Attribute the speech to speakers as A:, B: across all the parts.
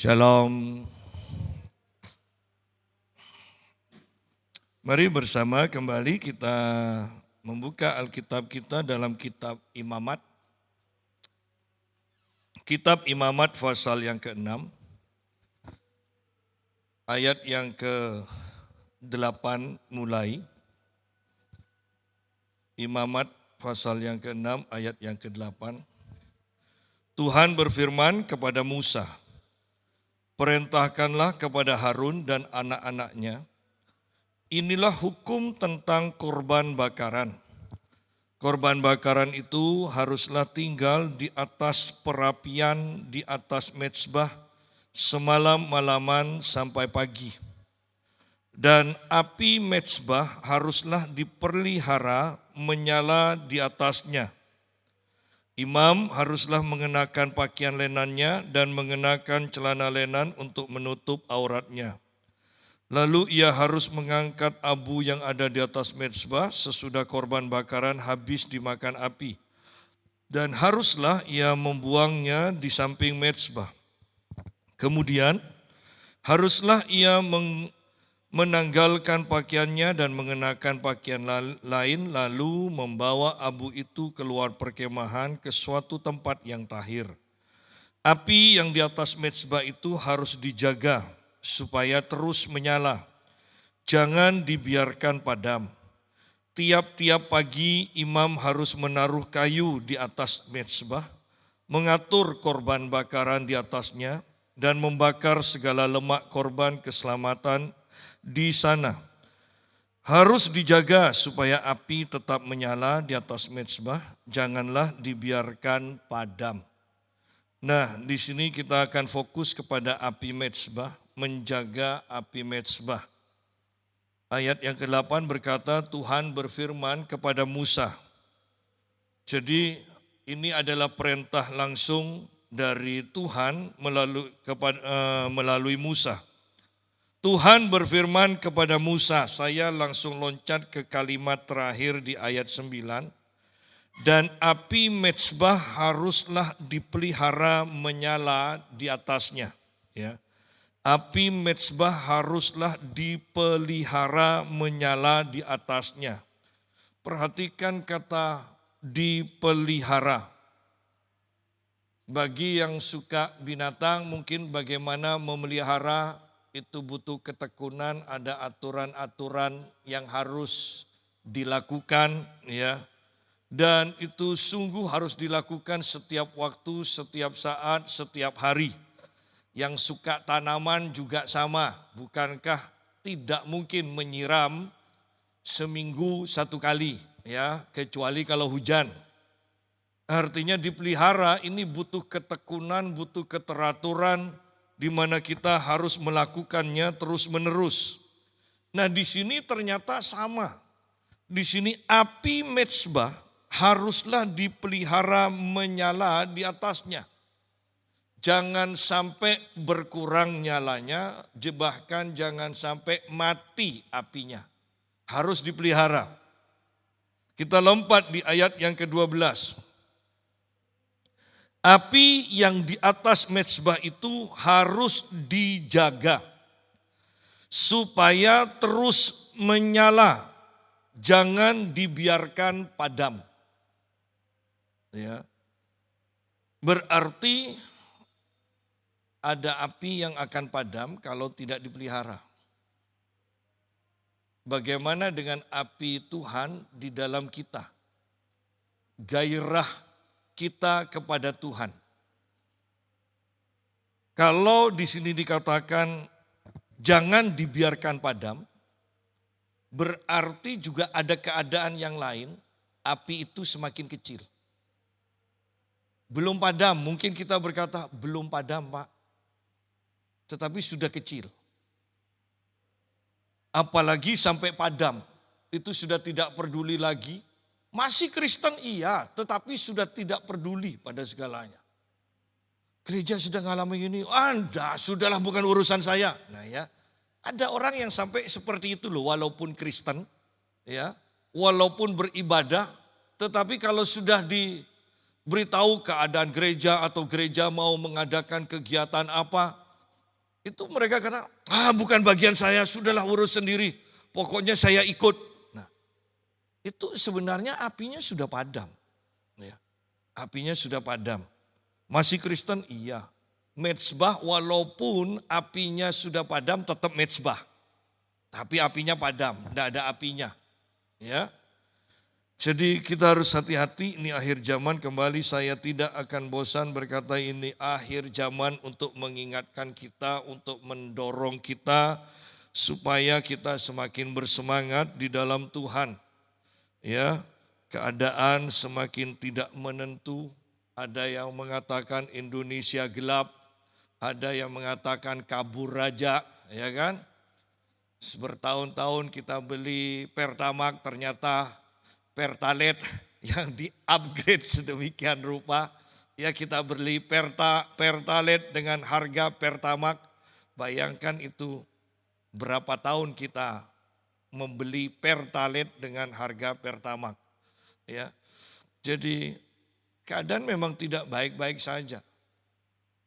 A: Shalom. Mari bersama kembali kita membuka Alkitab kita dalam kitab Imamat. Kitab Imamat pasal yang ke-6, ayat yang ke-8 mulai. Imamat pasal yang ke-6 ayat yang ke-8. Tuhan berfirman kepada Musa, "Perintahkanlah kepada Harun dan anak-anaknya, inilah hukum tentang korban bakaran. Korban bakaran itu haruslah tinggal di atas perapian, di atas mezbah, semalam-malaman sampai pagi. Dan api mezbah haruslah dipelihara menyala di atasnya. Imam haruslah mengenakan pakaian lenannya dan mengenakan celana lenan untuk menutup auratnya. Lalu ia harus mengangkat abu yang ada di atas mezbah sesudah korban bakaran habis dimakan api. Dan haruslah ia membuangnya di samping mezbah. Kemudian haruslah ia menanggalkan pakaiannya dan mengenakan pakaian lain, lalu membawa abu itu keluar perkemahan ke suatu tempat yang tahir. Api yang di atas mezbah itu harus dijaga supaya terus menyala, jangan dibiarkan padam. Tiap-tiap pagi imam harus menaruh kayu di atas mezbah, mengatur korban bakaran di atasnya, dan membakar segala lemak korban keselamatan di sana. Harus dijaga supaya api tetap menyala di atas mezbah, janganlah dibiarkan padam." Nah, di sini kita akan fokus kepada api mezbah, menjaga api mezbah. Ayat yang ke-8 berkata, Tuhan berfirman kepada Musa. Jadi ini adalah perintah langsung dari Tuhan melalui Musa. Tuhan berfirman kepada Musa, saya langsung loncat ke kalimat terakhir di ayat 9. Dan api mezbah haruslah dipelihara menyala di atasnya. Ya. Api mezbah haruslah dipelihara menyala di atasnya. Perhatikan kata dipelihara. Bagi yang suka binatang, mungkin bagaimana memelihara itu butuh ketekunan, ada aturan-aturan yang harus dilakukan, ya. Dan itu sungguh harus dilakukan setiap waktu, setiap saat, setiap hari. Yang suka tanaman juga sama, bukankah tidak mungkin menyiram seminggu satu kali, ya, kecuali kalau hujan. Artinya dipelihara ini butuh ketekunan, butuh keteraturan, di mana kita harus melakukannya terus-menerus. Nah, di sini ternyata sama. Di sini api mezbah haruslah dipelihara menyala di atasnya. Jangan sampai berkurang nyalanya, bahkan jangan sampai mati apinya. Harus dipelihara. Kita lompat di ayat yang ke-12. Api yang di atas mezbah itu harus dijaga supaya terus menyala, jangan dibiarkan padam. Ya. Berarti ada api yang akan padam kalau tidak dipelihara. Bagaimana dengan api Tuhan di dalam kita? Gairah kita kepada Tuhan. Kalau di sini dikatakan jangan dibiarkan padam, berarti juga ada keadaan yang lain, api itu semakin kecil. Belum padam, mungkin kita berkata belum padam Pak, tetapi sudah kecil. Apalagi sampai padam, itu sudah tidak peduli lagi. Masih Kristen iya, tetapi sudah tidak peduli pada segalanya. Gereja sudah ngalami ini, Anda sudahlah bukan urusan saya. Nah ya, ada orang yang sampai seperti itu loh, walaupun Kristen, ya, walaupun beribadah, tetapi kalau sudah diberitahu keadaan gereja atau gereja mau mengadakan kegiatan apa, Itu mereka kata, bukan bagian saya, sudahlah urus sendiri. Pokoknya saya ikut. Nah, itu sebenarnya apinya sudah padam. Ya, apinya sudah padam. Masih Kristen? Iya. Mezbah walaupun apinya sudah padam tetap mezbah. Tapi apinya padam, tidak ada apinya. Ya. Jadi kita harus hati-hati, ini akhir zaman. Kembali saya tidak akan bosan berkata ini akhir zaman untuk mengingatkan kita, untuk mendorong kita supaya kita semakin bersemangat di dalam Tuhan. Ya, keadaan semakin tidak menentu. Ada yang mengatakan Indonesia gelap, ada yang mengatakan kabur raja, ya kan? Bertahun-tahun kita beli Pertamax, ternyata Pertalite yang di-upgrade sedemikian rupa. Ya, kita beli Pertalite dengan harga Pertamax. Bayangkan itu berapa tahun kita membeli Pertalite dengan harga Pertamax. Ya. Jadi keadaan memang tidak baik-baik saja.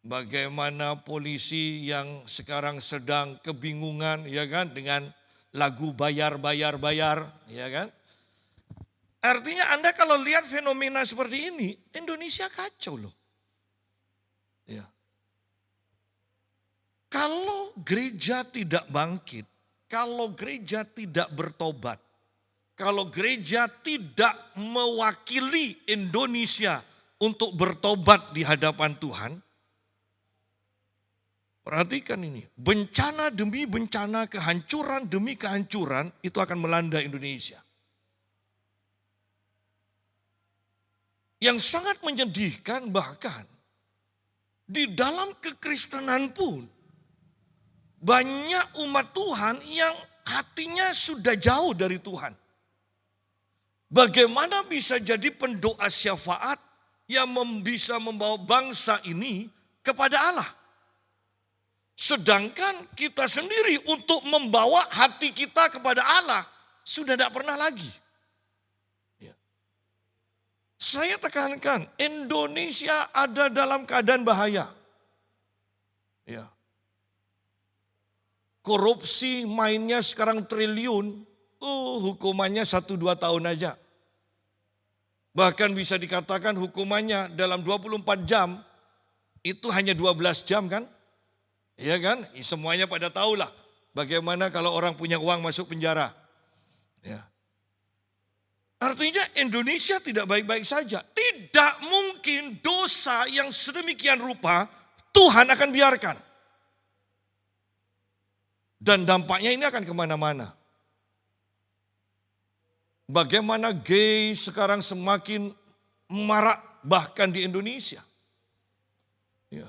A: Bagaimana polisi yang sekarang sedang kebingungan, ya kan, dengan lagu bayar, ya kan. Artinya Anda kalau lihat fenomena seperti ini, Indonesia kacau loh. Ya. Kalau gereja tidak bangkit, kalau gereja tidak bertobat, kalau gereja tidak mewakili Indonesia untuk bertobat di hadapan Tuhan, perhatikan ini, bencana demi bencana, kehancuran demi kehancuran itu akan melanda Indonesia. Yang sangat menyedihkan bahkan di dalam kekristenan pun banyak umat Tuhan yang hatinya sudah jauh dari Tuhan. Bagaimana bisa jadi pendoa syafaat yang bisa membawa bangsa ini kepada Allah? Sedangkan kita sendiri untuk membawa hati kita kepada Allah sudah tidak pernah lagi. Ya. Saya tekankan, Indonesia ada dalam keadaan bahaya. Ya. Korupsi mainnya sekarang triliun, hukumannya 1-2 tahun aja. Bahkan bisa dikatakan hukumannya dalam 24 jam, itu hanya 12 jam kan? Iya kan? Semuanya pada tahulah bagaimana kalau orang punya uang masuk penjara. Ya. Artinya Indonesia tidak baik-baik saja. Tidak mungkin dosa yang sedemikian rupa Tuhan akan biarkan. Dan dampaknya ini akan kemana-mana. Bagaimana gay sekarang semakin marak bahkan di Indonesia. Ya.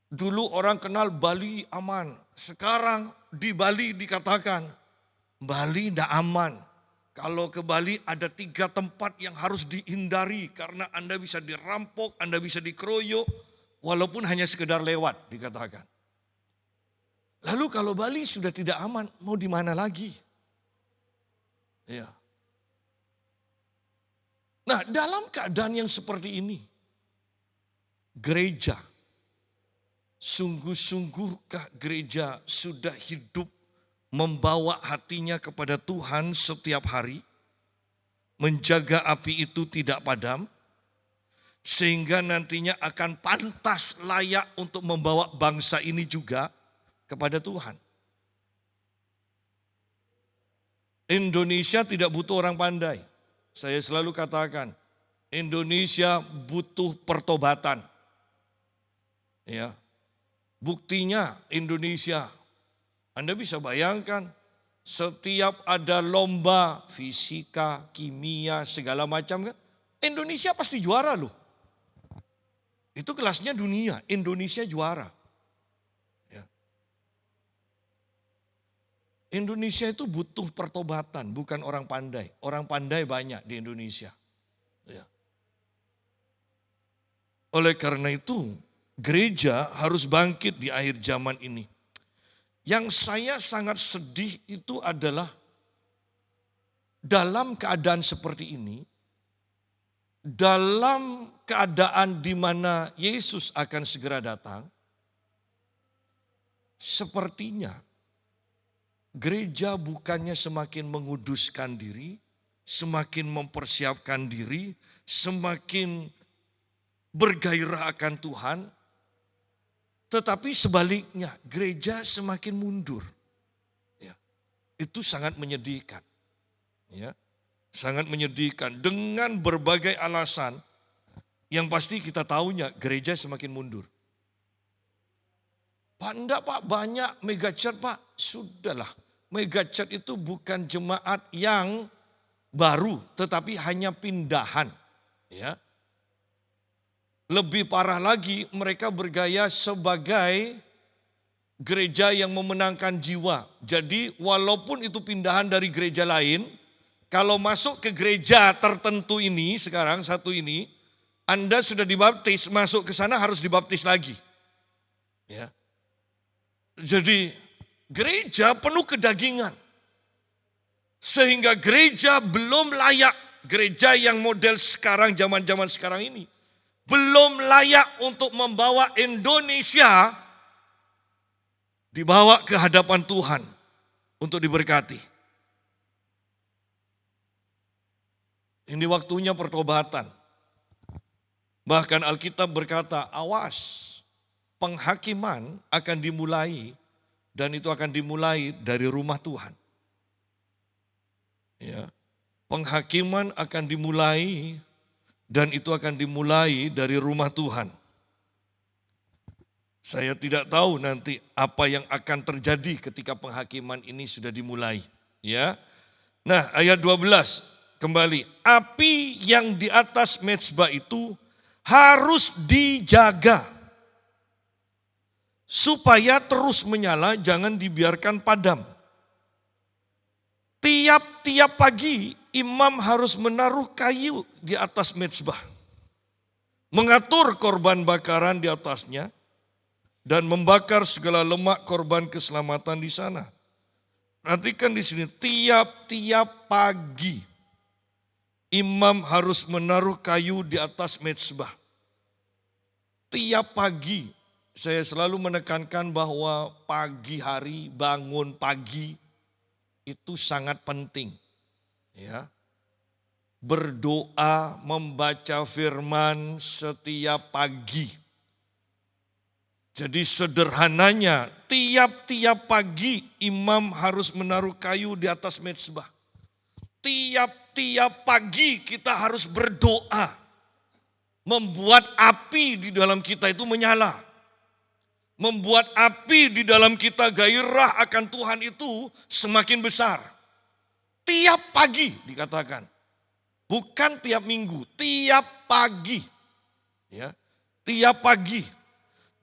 A: Dulu orang kenal Bali aman. Sekarang di Bali dikatakan Bali tidak aman. Kalau ke Bali ada 3 tempat yang harus dihindari karena Anda bisa dirampok, Anda bisa dikeroyok, walaupun hanya sekedar lewat dikatakan. Lalu kalau Bali sudah tidak aman, mau di mana lagi? Ya. Nah, dalam keadaan yang seperti ini, gereja, sungguh-sungguhkah gereja sudah hidup membawa hatinya kepada Tuhan setiap hari, menjaga api itu tidak padam, sehingga nantinya akan pantas layak untuk membawa bangsa ini juga kepada Tuhan. Indonesia tidak butuh orang pandai. Saya selalu katakan, Indonesia butuh pertobatan. Ya. Buktinya Indonesia, Anda bisa bayangkan setiap ada lomba fisika, kimia, segala macam kan, Indonesia pasti juara loh. Itu kelasnya dunia, Indonesia juara. Ya. Indonesia itu butuh pertobatan, bukan orang pandai. Orang pandai banyak di Indonesia. Ya. Oleh karena itu, gereja harus bangkit di akhir zaman ini. Yang saya sangat sedih itu adalah dalam keadaan seperti ini, dalam keadaan di mana Yesus akan segera datang, sepertinya gereja bukannya semakin menguduskan diri, semakin mempersiapkan diri, semakin bergairah akan Tuhan, tetapi sebaliknya gereja semakin mundur. Ya, itu sangat menyedihkan. Ya, sangat menyedihkan dengan berbagai alasan yang pasti kita tahunya gereja semakin mundur. Pak, enggak Pak, banyak megachurch Pak. Sudahlah, megachurch itu bukan jemaat yang baru, tetapi hanya pindahan. Ya. Lebih parah lagi, mereka bergaya sebagai gereja yang memenangkan jiwa. Jadi walaupun itu pindahan dari gereja lain, kalau masuk ke gereja tertentu ini, sekarang satu ini, Anda sudah dibaptis, masuk ke sana harus dibaptis lagi. Ya. Jadi gereja penuh kedagingan. Sehingga gereja belum layak, gereja yang model sekarang, zaman-zaman sekarang ini, belum layak untuk membawa Indonesia dibawa ke hadapan Tuhan untuk diberkati. Ini waktunya pertobatan. Bahkan Alkitab berkata, awas, penghakiman akan dimulai dan itu akan dimulai dari rumah Tuhan. Ya, penghakiman akan dimulai dan itu akan dimulai dari rumah Tuhan. Saya tidak tahu nanti apa yang akan terjadi ketika penghakiman ini sudah dimulai. Ya, nah ayat 12 kembali, api yang di atas mezbah itu harus dijaga supaya terus menyala, jangan dibiarkan padam. Tiap-tiap pagi imam harus menaruh kayu di atas mezbah, mengatur korban bakaran di atasnya, dan membakar segala lemak korban keselamatan di sana. Perhatikan di sini, tiap-tiap pagi imam harus menaruh kayu di atas mezbah. Tiap pagi, saya selalu menekankan bahwa pagi hari, bangun pagi itu sangat penting. Ya, berdoa, membaca firman setiap pagi. Jadi sederhananya, tiap-tiap pagi imam harus menaruh kayu di atas mezbah. Tiap-tiap pagi kita harus berdoa, membuat api di dalam kita itu menyala. Membuat api di dalam kita, gairah akan Tuhan itu semakin besar. Tiap pagi dikatakan, bukan tiap minggu, tiap pagi. Ya, tiap pagi.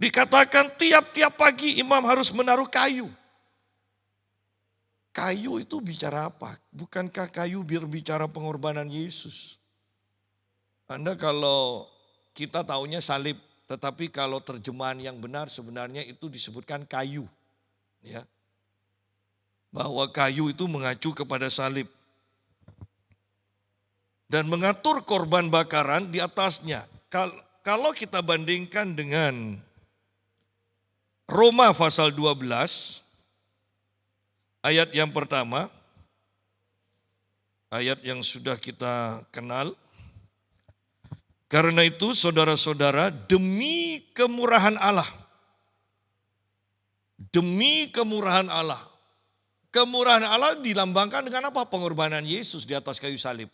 A: Dikatakan tiap-tiap pagi imam harus menaruh kayu. Kayu itu bicara apa? Bukankah kayu berbicara pengorbanan Yesus? Anda kalau kita taunya salib, tetapi kalau terjemahan yang benar sebenarnya itu disebutkan kayu. Ya. Bahwa kayu itu mengacu kepada salib. Dan mengatur korban bakaran di atasnya. Kalau kita bandingkan dengan Roma pasal 12, ayat yang pertama, ayat yang sudah kita kenal. Karena itu saudara-saudara, demi kemurahan Allah, kemurahan Allah dilambangkan dengan apa? Pengorbanan Yesus di atas kayu salib.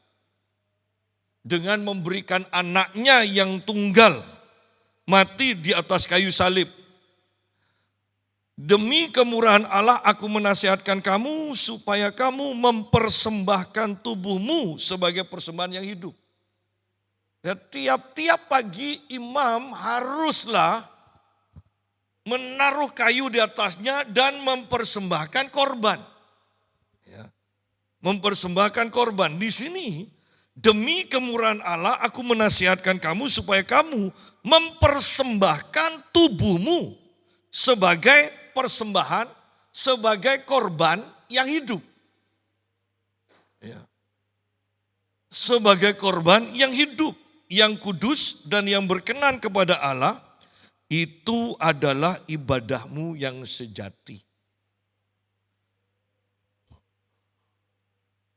A: Dengan memberikan anaknya yang tunggal, mati di atas kayu salib. Demi kemurahan Allah aku menasihatkan kamu supaya kamu mempersembahkan tubuhmu sebagai persembahan yang hidup. Dan tiap-tiap pagi imam haruslah menaruh kayu di atasnya dan mempersembahkan korban. Ya, mempersembahkan korban. Di sini, demi kemurahan Allah aku menasihatkan kamu supaya kamu mempersembahkan tubuhmu sebagai persembahan, sebagai korban yang hidup. Ya. Sebagai korban yang hidup, yang kudus dan yang berkenan kepada Allah, Itu adalah ibadahmu yang sejati.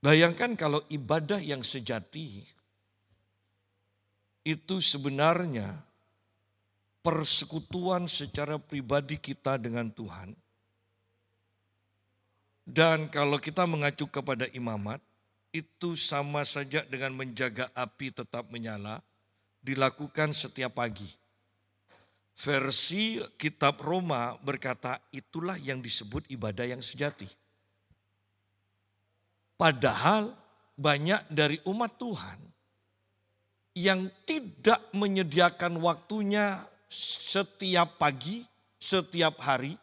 A: Bayangkan kalau ibadah yang sejati itu sebenarnya persekutuan secara pribadi kita dengan Tuhan. Dan kalau kita mengacu kepada imamat, itu sama saja dengan menjaga api tetap menyala, dilakukan setiap pagi. Versi kitab Roma berkata itulah yang disebut ibadah yang sejati. Padahal banyak dari umat Tuhan yang tidak menyediakan waktunya setiap pagi, setiap hari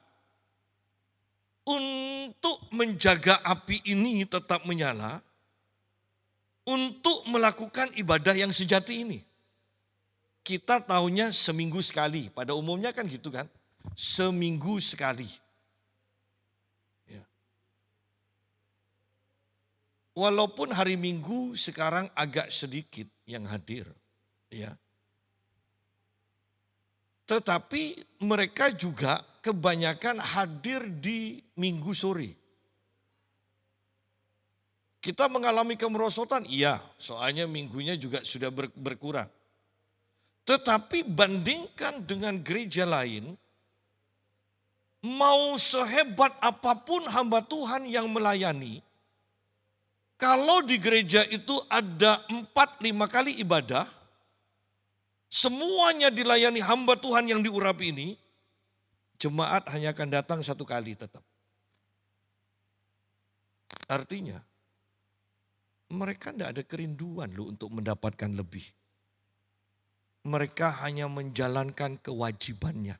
A: untuk menjaga api ini tetap menyala, untuk melakukan ibadah yang sejati ini. Kita tahunya seminggu sekali, pada umumnya kan gitu kan, seminggu sekali. Ya. Walaupun hari Minggu sekarang agak sedikit yang hadir, ya. Tetapi mereka juga kebanyakan hadir di Minggu sore. Kita mengalami kemerosotan, iya, soalnya minggunya juga sudah berkurang. Tetapi bandingkan dengan gereja lain, mau sehebat apapun hamba Tuhan yang melayani, kalau di gereja itu ada 4-5 kali ibadah, semuanya dilayani hamba Tuhan yang diurapi ini, jemaat hanya akan datang 1 kali tetap. Artinya, mereka tidak ada kerinduan loh untuk mendapatkan lebih. Mereka hanya menjalankan kewajibannya.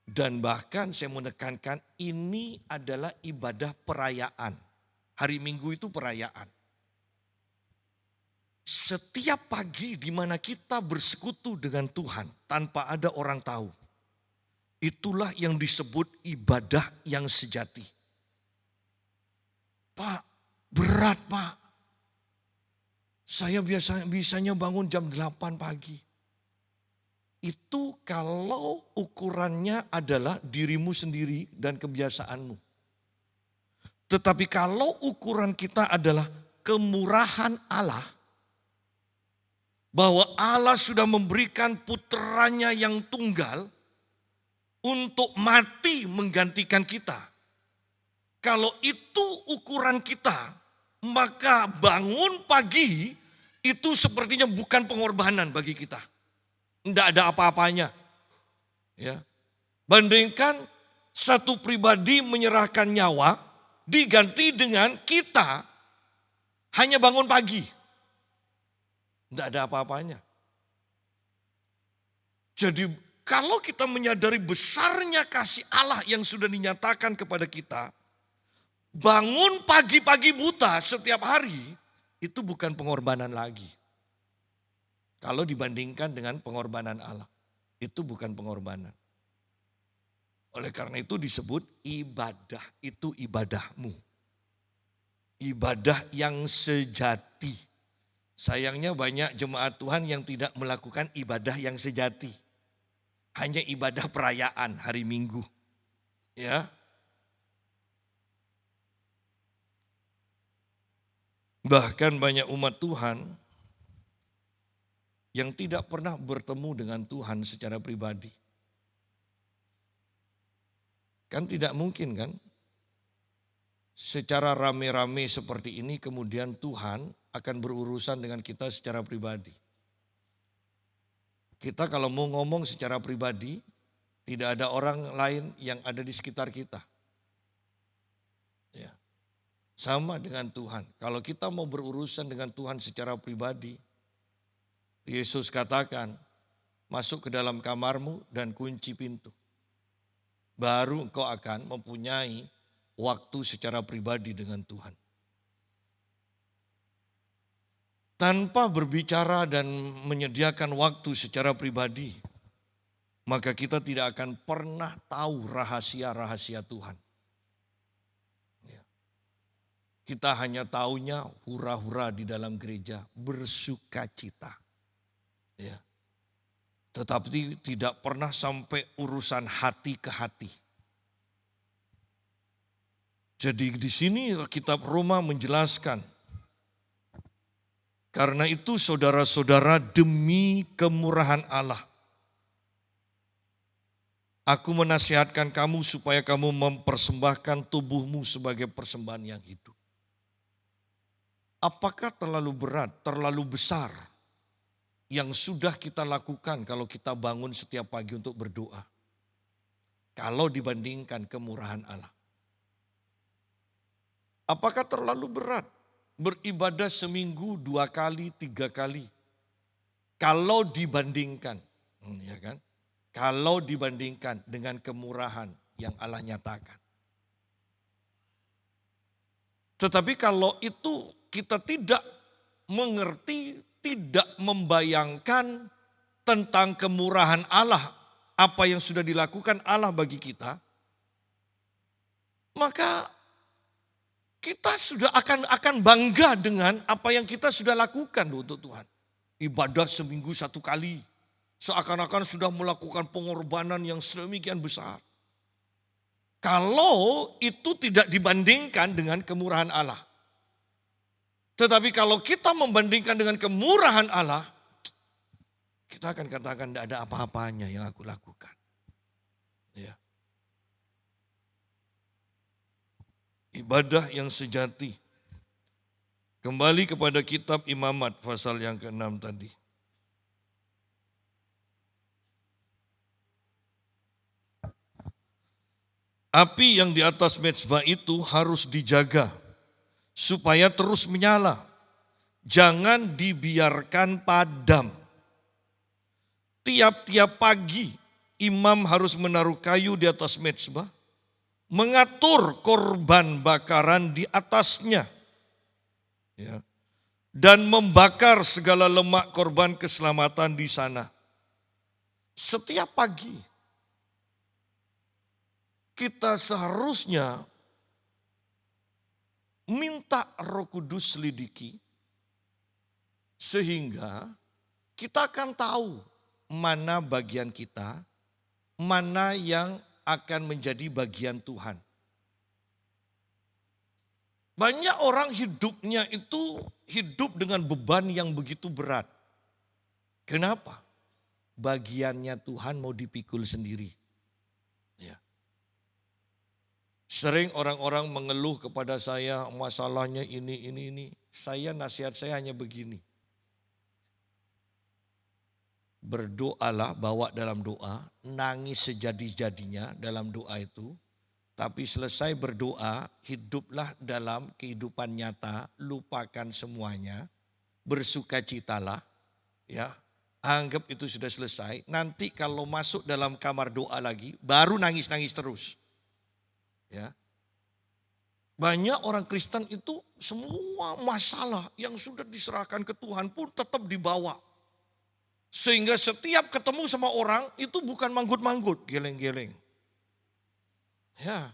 A: Dan bahkan saya menekankan ini adalah ibadah perayaan. Hari Minggu itu perayaan. Setiap pagi di mana kita bersekutu dengan Tuhan tanpa ada orang tahu. Itulah yang disebut ibadah yang sejati. Pak, berat Pak. Saya bisanya bangun jam 8 pagi. Itu kalau ukurannya adalah dirimu sendiri dan kebiasaanmu. Tetapi kalau ukuran kita adalah kemurahan Allah, bahwa Allah sudah memberikan putranya yang tunggal untuk mati menggantikan kita. Kalau itu ukuran kita, maka bangun pagi itu sepertinya bukan pengorbanan bagi kita. Tidak ada apa-apanya. Ya. Bandingkan satu pribadi menyerahkan nyawa diganti dengan kita hanya bangun pagi. Tidak ada apa-apanya. Jadi kalau kita menyadari besarnya kasih Allah yang sudah dinyatakan kepada kita, bangun pagi-pagi buta setiap hari, itu bukan pengorbanan lagi. Kalau dibandingkan dengan pengorbanan Allah, itu bukan pengorbanan. Oleh karena itu disebut ibadah, itu ibadahmu. Ibadah yang sejati. Sayangnya banyak jemaat Tuhan yang tidak melakukan ibadah yang sejati. Hanya ibadah perayaan hari Minggu. Ya. Bahkan banyak umat Tuhan yang tidak pernah bertemu dengan Tuhan secara pribadi. Kan tidak mungkin kan? Secara rame-rame seperti ini kemudian Tuhan akan berurusan dengan kita secara pribadi. Kita kalau mau ngomong secara pribadi, tidak ada orang lain yang ada di sekitar kita. Ya. Sama dengan Tuhan. Kalau kita mau berurusan dengan Tuhan secara pribadi, Yesus katakan, masuk ke dalam kamarmu dan kunci pintu. Baru engkau akan mempunyai waktu secara pribadi dengan Tuhan. Tanpa berbicara dan menyediakan waktu secara pribadi, maka kita tidak akan pernah tahu rahasia-rahasia Tuhan. Ya. Kita hanya taunya hura-hura di dalam gereja, bersukacita. Ya. Tetapi tidak pernah sampai urusan hati ke hati. Jadi di sini kitab Roma menjelaskan, karena itu saudara-saudara, demi kemurahan Allah, aku menasihatkan kamu supaya kamu mempersembahkan tubuhmu sebagai persembahan yang hidup. Apakah terlalu berat, terlalu besar yang sudah kita lakukan kalau kita bangun setiap pagi untuk berdoa? Kalau dibandingkan kemurahan Allah. Apakah terlalu berat beribadah seminggu 2 kali, 3 kali? Kalau dibandingkan, ya kan? Kalau dibandingkan dengan kemurahan yang Allah nyatakan. Tetapi kalau itu kita tidak mengerti, tidak membayangkan tentang kemurahan Allah, apa yang sudah dilakukan Allah bagi kita, maka kita sudah akan bangga dengan apa yang kita sudah lakukan untuk Tuhan. Ibadah seminggu 1 kali. Seakan-akan sudah melakukan pengorbanan yang sedemikian besar. Kalau itu tidak dibandingkan dengan kemurahan Allah. Tetapi kalau kita membandingkan dengan kemurahan Allah, kita akan katakan tidak ada apa-apanya yang aku lakukan. Ya. Ibadah yang sejati. Kembali kepada kitab Imamat pasal yang ke-6 tadi. Api yang di atas mezbah itu harus dijaga supaya terus menyala. Jangan dibiarkan padam. Tiap-tiap pagi imam harus menaruh kayu di atas mezbah, mengatur korban bakaran di atasnya, ya, dan membakar segala lemak korban keselamatan di sana. Setiap pagi kita seharusnya minta Roh Kudus selidiki, sehingga kita akan tahu mana bagian kita, mana yang akan menjadi bagian Tuhan. Banyak orang hidupnya itu hidup dengan beban yang begitu berat. Kenapa? Bagiannya Tuhan mau dipikul sendiri. Ya. Sering orang-orang mengeluh kepada saya, masalahnya ini. Nasihat saya hanya begini. Berdoalah, bawa dalam doa, nangis sejadi-jadinya dalam doa itu. Tapi selesai berdoa, hiduplah dalam kehidupan nyata, lupakan semuanya, bersukacitalah, ya. Anggap itu sudah selesai. Nanti kalau masuk dalam kamar doa lagi, baru nangis-nangis terus. Ya. Banyak orang Kristen itu semua masalah yang sudah diserahkan ke Tuhan pun tetap dibawa. Sehingga setiap ketemu sama orang itu bukan manggut-manggut, geleng-geleng. Ya.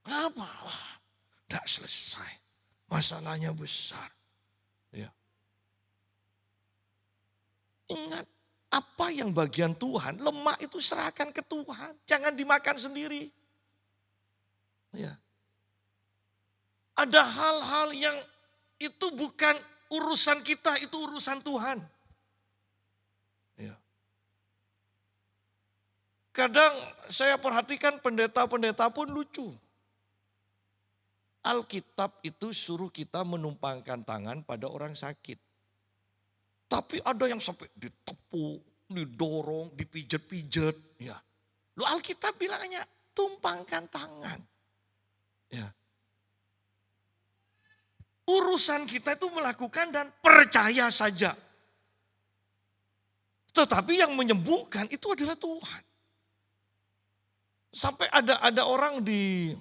A: Kenapa? Wah, tidak selesai. Masalahnya besar. Ya. Ingat, apa yang bagian Tuhan, lemak itu serahkan ke Tuhan. Jangan dimakan sendiri. Ya. Ada hal-hal yang itu bukan urusan kita, itu urusan Tuhan. Ya. Kadang saya perhatikan pendeta-pendeta pun lucu. Alkitab itu suruh kita menumpangkan tangan pada orang sakit. Tapi ada yang sampai ditepuk, didorong, dipijat-pijat. Ya. Lu Alkitab bilangnya tumpangkan tangan. Ya. Urusan kita itu melakukan dan percaya saja. Tetapi yang menyembuhkan itu adalah Tuhan. Sampai ada orang di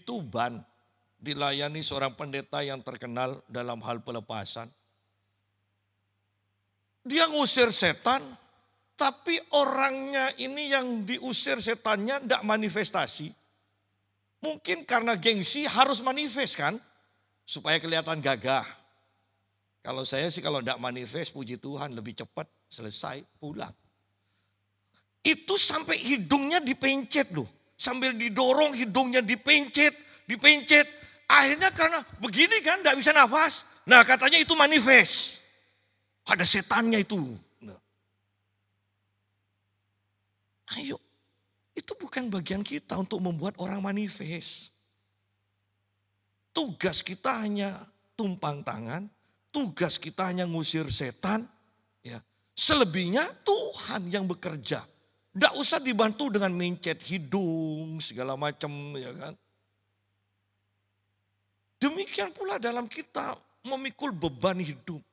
A: Tuban dilayani seorang pendeta yang terkenal dalam hal pelepasan. Dia ngusir setan, tapi orangnya ini yang diusir setannya tidak manifestasi. Mungkin karena gengsi harus manifest kan, supaya kelihatan gagah. Kalau saya sih kalau tidak manifest, puji Tuhan lebih cepat selesai pulang. Itu sampai hidungnya dipencet loh. Sambil didorong hidungnya dipencet. Akhirnya karena begini kan tidak bisa nafas. Nah katanya itu manifest. Ada setannya itu. Nah. Ayo, itu bukan bagian kita untuk membuat orang manifest. Tugas kita hanya tumpang tangan, tugas kita hanya ngusir setan. Ya. Selebihnya Tuhan yang bekerja. Tidak usah dibantu dengan mencet hidung segala macam, ya kan. Demikian pula dalam kita memikul beban hidup.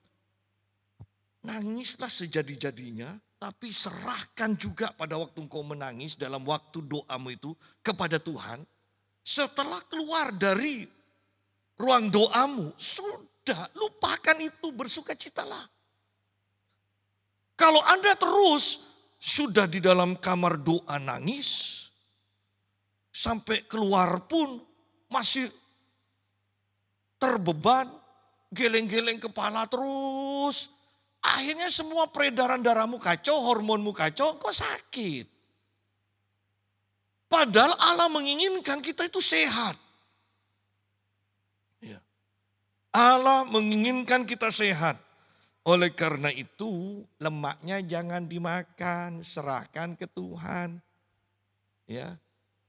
A: Nangislah sejadi-jadinya, tapi serahkan juga pada waktu engkau menangis dalam waktu doamu itu kepada Tuhan. Setelah keluar dari ruang doamu, sudah lupakan itu, bersukacitalah. Kalau Anda terus sudah di dalam kamar doa nangis, sampai keluar pun masih terbeban, geleng-geleng kepala terus. Akhirnya semua peredaran darahmu kacau, hormonmu kacau, kok sakit. Padahal Allah menginginkan kita itu sehat. Ya. Allah menginginkan kita sehat. Oleh karena itu lemaknya jangan dimakan, serahkan ke Tuhan. Ya.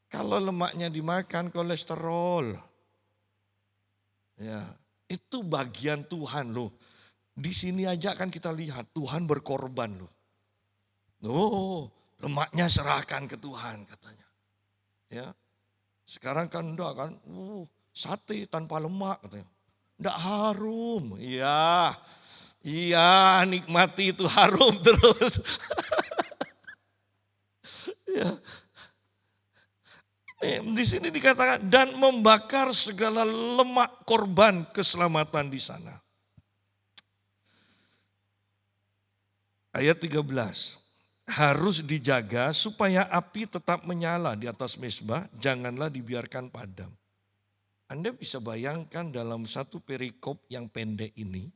A: Kalau lemaknya dimakan kolesterol. Ya, itu bagian Tuhan loh. Di sini aja kan kita lihat Tuhan berkorban loh. Oh, lemaknya serahkan ke Tuhan katanya. Ya. Sekarang kan enggak kan, sate tanpa lemak katanya. Enggak harum. Iya. Iya, nikmati itu harum terus. Ya. Di sini dikatakan dan membakar segala lemak korban keselamatan di sana. Ayat 13. Harus dijaga supaya api tetap menyala di atas mezbah, janganlah dibiarkan padam. Anda bisa bayangkan dalam satu perikop yang pendek ini,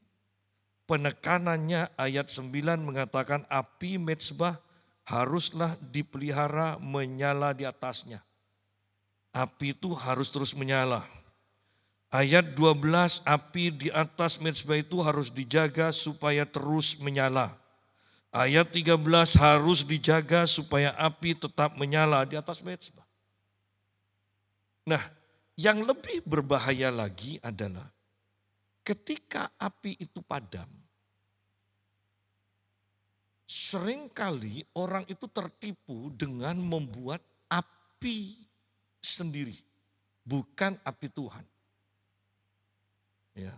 A: penekanannya ayat 9 mengatakan api mezbah haruslah dipelihara menyala di atasnya. Api itu harus terus menyala. Ayat 12 api di atas mezbah itu harus dijaga supaya terus menyala. Ayat 13 harus dijaga supaya api tetap menyala di atas mezbah. Nah, yang lebih berbahaya lagi adalah ketika api itu padam, seringkali orang itu tertipu dengan membuat api sendiri, bukan api Tuhan. Ya.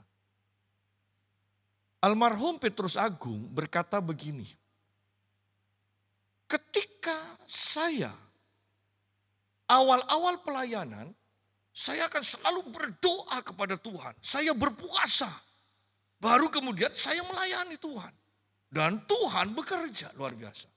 A: Almarhum Petrus Agung berkata begini, ketika saya awal-awal pelayanan, saya akan selalu berdoa kepada Tuhan, saya berpuasa, baru kemudian saya melayani Tuhan. Dan Tuhan bekerja luar biasa.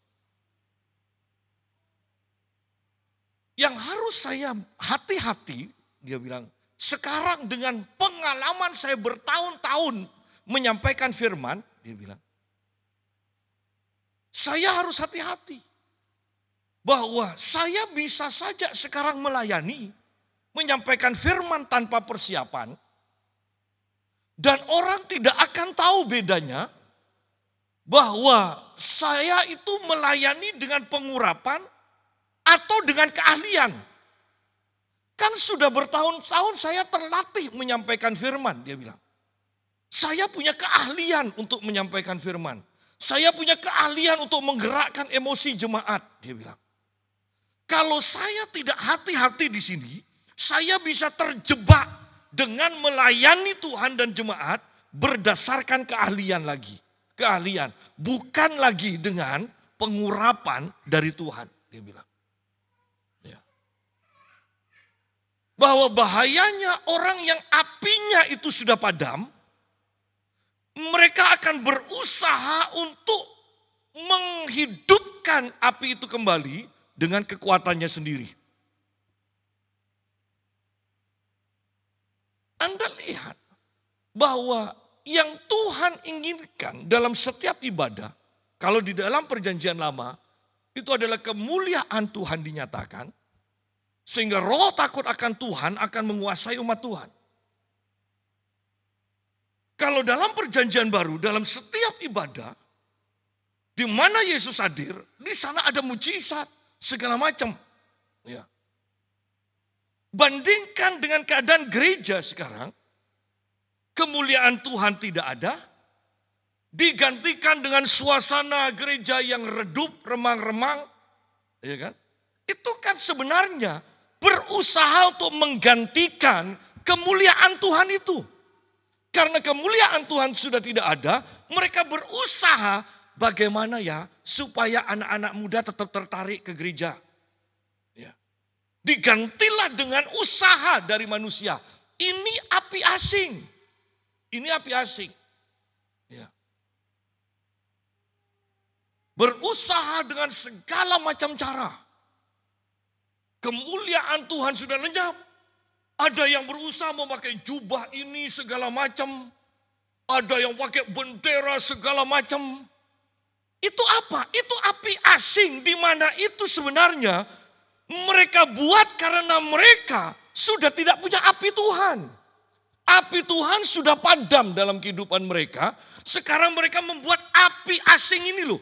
A: Yang harus saya hati-hati, dia bilang, sekarang dengan pengalaman saya bertahun-tahun menyampaikan firman, dia bilang, saya harus hati-hati. Bahwa saya bisa saja sekarang melayani, menyampaikan firman tanpa persiapan, dan orang tidak akan tahu bedanya, bahwa saya itu melayani dengan pengurapan atau dengan keahlian. Kan sudah bertahun-tahun saya terlatih menyampaikan firman, dia bilang. Saya punya keahlian untuk menyampaikan firman. Saya punya keahlian untuk menggerakkan emosi jemaat, dia bilang. Kalau saya tidak hati-hati di sini, saya bisa terjebak dengan melayani Tuhan dan jemaat berdasarkan keahlian lagi. Keahlian, bukan lagi dengan pengurapan dari Tuhan, dia bilang. Ya. Bahwa bahayanya orang yang apinya itu sudah padam, mereka akan berusaha untuk menghidupkan api itu kembali dengan kekuatannya sendiri. Anda lihat bahwa yang Tuhan inginkan dalam setiap ibadah, kalau di dalam perjanjian lama, itu adalah kemuliaan Tuhan dinyatakan, sehingga roh takut akan Tuhan akan menguasai umat Tuhan. Kalau dalam perjanjian baru, dalam setiap ibadah, di mana Yesus hadir, di sana ada mujizat, segala macam. Ya. Bandingkan dengan keadaan gereja sekarang, kemuliaan Tuhan tidak ada, digantikan dengan suasana gereja yang redup, remang-remang, ya kan? Itu kan sebenarnya berusaha untuk menggantikan kemuliaan Tuhan itu. Karena kemuliaan Tuhan sudah tidak ada, mereka berusaha bagaimana ya supaya anak-anak muda tetap tertarik ke gereja. Ya. Digantilah dengan usaha dari manusia. Ini api asing. Ini api asing. Ya. Berusaha dengan segala macam cara. Kemuliaan Tuhan sudah lenyap. Ada yang berusaha memakai jubah ini segala macam. Ada yang pakai bendera segala macam. Itu apa? Itu api asing di mana itu sebenarnya mereka buat karena mereka sudah tidak punya api Tuhan. Api Tuhan sudah padam dalam kehidupan mereka. Sekarang mereka membuat api asing ini loh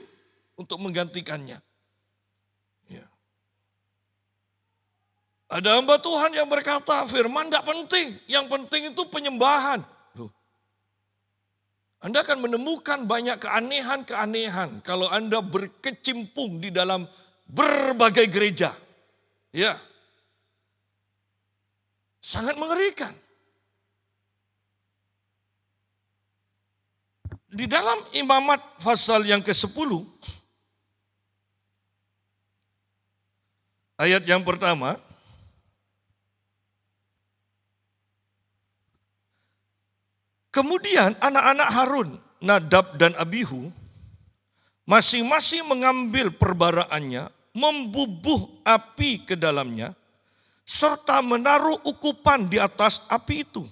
A: untuk menggantikannya. Ya. Ada hamba Tuhan yang berkata firman tidak penting. Yang penting itu penyembahan. Loh. Anda akan menemukan banyak keanehan-keanehan kalau Anda berkecimpung di dalam berbagai gereja. Ya. Sangat mengerikan. Di dalam Imamat pasal yang ke-10, ayat yang pertama, kemudian anak-anak Harun, Nadab dan Abihu, masing-masing mengambil perbaraannya, membubuh api ke dalamnya, serta menaruh ukupan di atas api itu.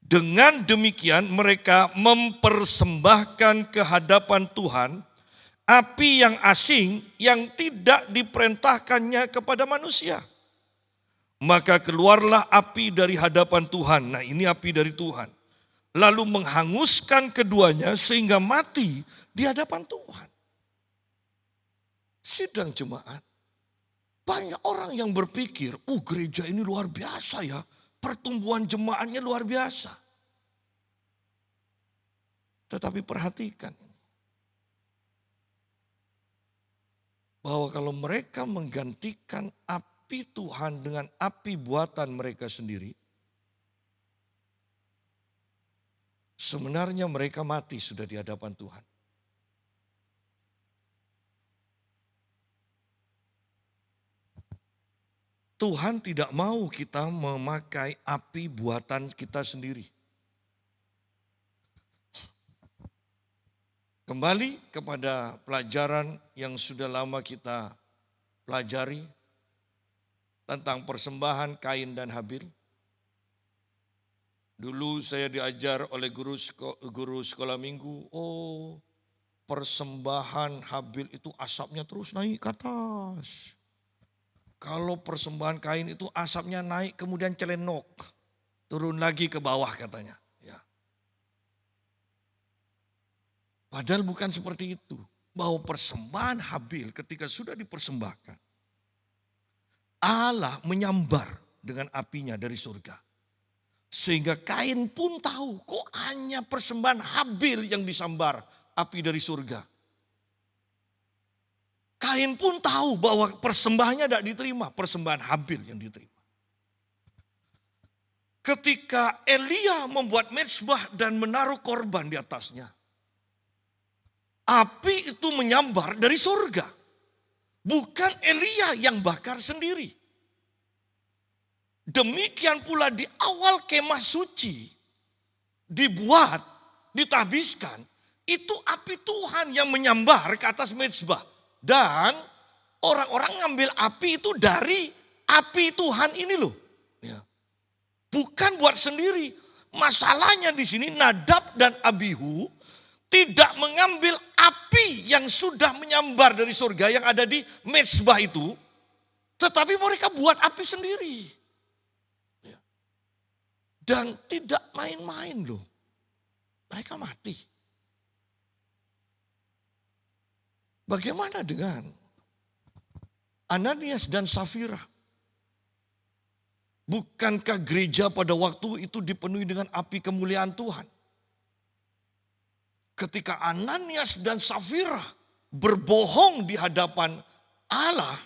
A: Dengan demikian mereka mempersembahkan ke hadapan Tuhan api yang asing yang tidak diperintahkannya kepada manusia. Maka keluarlah api dari hadapan Tuhan. Nah, ini api dari Tuhan. Lalu menghanguskan keduanya sehingga mati di hadapan Tuhan. Sidang jemaat. Banyak orang yang berpikir, gereja ini luar biasa ya. Pertumbuhan jemaatnya luar biasa. Tetapi perhatikan. Bahwa kalau mereka menggantikan api Tuhan dengan api buatan mereka sendiri. Sebenarnya mereka mati sudah di hadapan Tuhan. Tuhan tidak mau kita memakai api buatan kita sendiri. Kembali kepada pelajaran yang sudah lama kita pelajari tentang persembahan Kain dan Habil. Dulu saya diajar oleh guru sekolah minggu, persembahan Habil itu asapnya terus naik ke atas. Kalau persembahan Kain itu asapnya naik kemudian celenok. Turun lagi ke bawah katanya. Ya. Padahal bukan seperti itu. Bahwa persembahan Habil ketika sudah dipersembahkan. Allah menyambar dengan apinya dari surga. Sehingga Kain pun tahu kok hanya persembahan Habil yang disambar api dari surga. Kain pun tahu bahwa persembahannya tidak diterima, persembahan Habil yang diterima. Ketika Elia membuat mezbah dan menaruh korban di atasnya, api itu menyambar dari surga. Bukan Elia yang bakar sendiri. Demikian pula di awal kemah suci dibuat, ditahbiskan, itu api Tuhan yang menyambar ke atas mezbah. Dan orang-orang ngambil api itu dari api Tuhan ini loh. Ya. Bukan buat sendiri. Masalahnya di sini Nadab dan Abihu tidak mengambil api yang sudah menyambar dari surga yang ada di mezbah itu, tetapi mereka buat api sendiri. Dan tidak main-main loh. Mereka mati. Bagaimana dengan Ananias dan Safira? Bukankah gereja pada waktu itu dipenuhi dengan api kemuliaan Tuhan? Ketika Ananias dan Safira berbohong di hadapan Allah,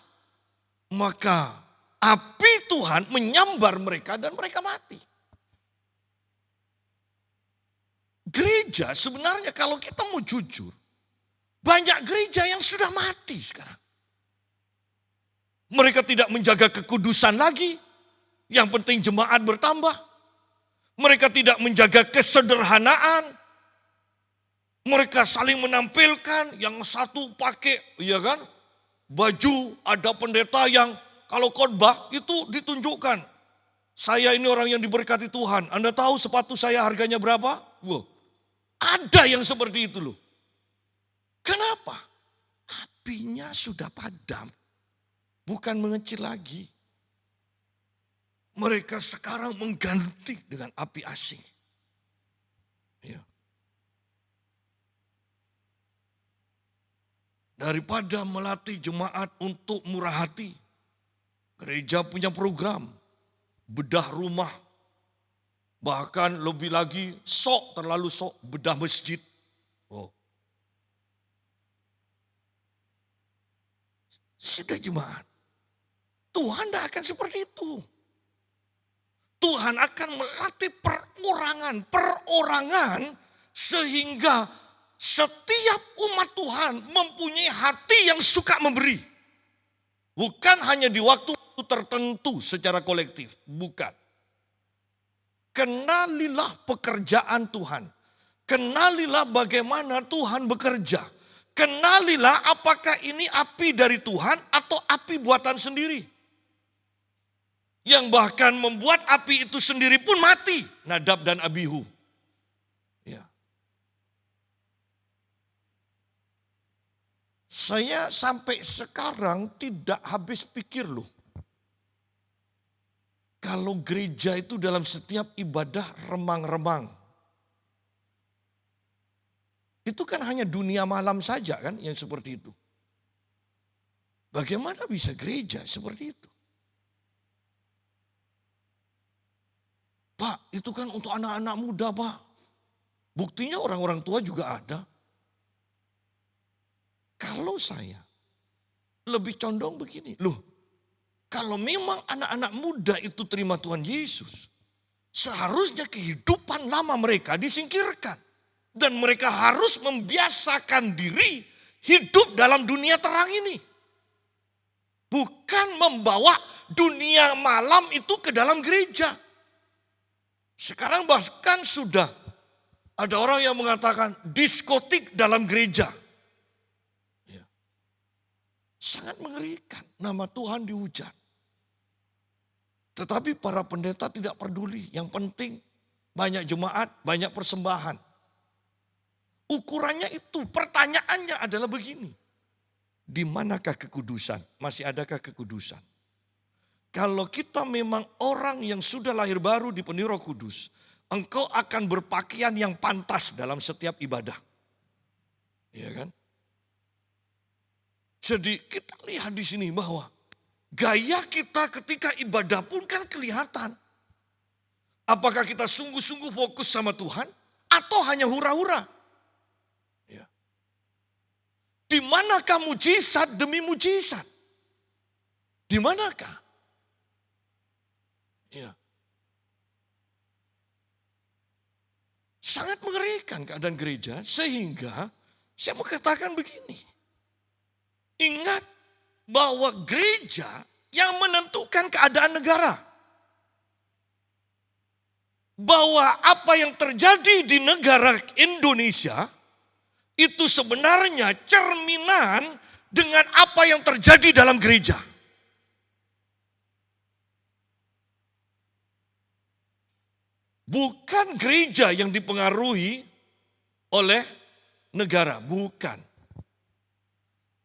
A: maka api Tuhan menyambar mereka dan mereka mati. Gereja sebenarnya kalau kita mau jujur, banyak gereja yang sudah mati sekarang. Mereka tidak menjaga kekudusan lagi, yang penting jemaat bertambah. Mereka tidak menjaga kesederhanaan. Mereka saling menampilkan, yang satu pakai, ya kan, baju, ada pendeta yang kalau khotbah itu ditunjukkan. Saya ini orang yang diberkati Tuhan. Anda tahu sepatu saya harganya berapa? Wow. Ada yang seperti itu loh. Kenapa? Apinya sudah padam. Bukan mengecil lagi. Mereka sekarang mengganti dengan api asing. Ya. Daripada melatih jemaat untuk murah hati. Gereja punya program. Bedah rumah. Bahkan lebih lagi terlalu bedah masjid. Oh. Sudah jemaat. Tuhan tidak akan seperti itu. Tuhan akan melatih perorangan sehingga setiap umat Tuhan mempunyai hati yang suka memberi. Bukan hanya di waktu tertentu secara kolektif. Bukan. Kenalilah pekerjaan Tuhan. Kenalilah bagaimana Tuhan bekerja. Kenalilah apakah ini api dari Tuhan atau api buatan sendiri. Yang bahkan membuat api itu sendiri pun mati. Nadab dan Abihu. Ya. Saya sampai sekarang tidak habis pikir loh. Kalau gereja itu dalam setiap ibadah remang-remang. Itu kan hanya dunia malam saja kan yang seperti itu. Bagaimana bisa gereja seperti itu? Pak, itu kan untuk anak-anak muda, Pak. Buktinya orang-orang tua juga ada. Kalau saya lebih condong begini, loh, kalau memang anak-anak muda itu terima Tuhan Yesus, seharusnya kehidupan lama mereka disingkirkan. Dan mereka harus membiasakan diri hidup dalam dunia terang ini. Bukan membawa dunia malam itu ke dalam gereja. Sekarang bahkan sudah ada orang yang mengatakan diskotik dalam gereja. Ya. Sangat mengerikan, nama Tuhan dihujat. Tetapi para pendeta tidak peduli, yang penting banyak jemaat, banyak persembahan. Ukurannya itu, pertanyaannya adalah begini. Di manakah kekudusan? Masih adakah kekudusan? Kalau kita memang orang yang sudah lahir baru dipenuhi Roh Kudus, engkau akan berpakaian yang pantas dalam setiap ibadah. Iya kan? Jadi kita lihat di sini bahwa gaya kita ketika ibadah pun kan kelihatan. Apakah kita sungguh-sungguh fokus sama Tuhan atau hanya hura-hura? Di manakah mujizat demi mujizat? Di manakah? Ya. Sangat mengerikan keadaan gereja sehingga saya mau katakan begini. Ingat bahwa gereja yang menentukan keadaan negara. Bahwa apa yang terjadi di negara Indonesia itu sebenarnya cerminan dengan apa yang terjadi dalam gereja. Bukan gereja yang dipengaruhi oleh negara, bukan.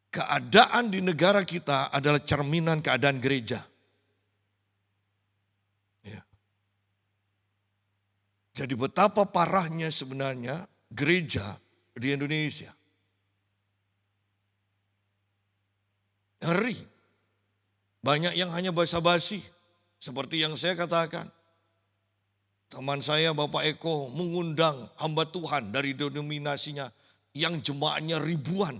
A: Keadaan di negara kita adalah cerminan keadaan gereja. Ya. Jadi betapa parahnya sebenarnya gereja di Indonesia. Ngeri. Banyak yang hanya basa-basi. Seperti yang saya katakan. Teman saya Bapak Eko mengundang hamba Tuhan dari denominasinya yang jemaatnya ribuan.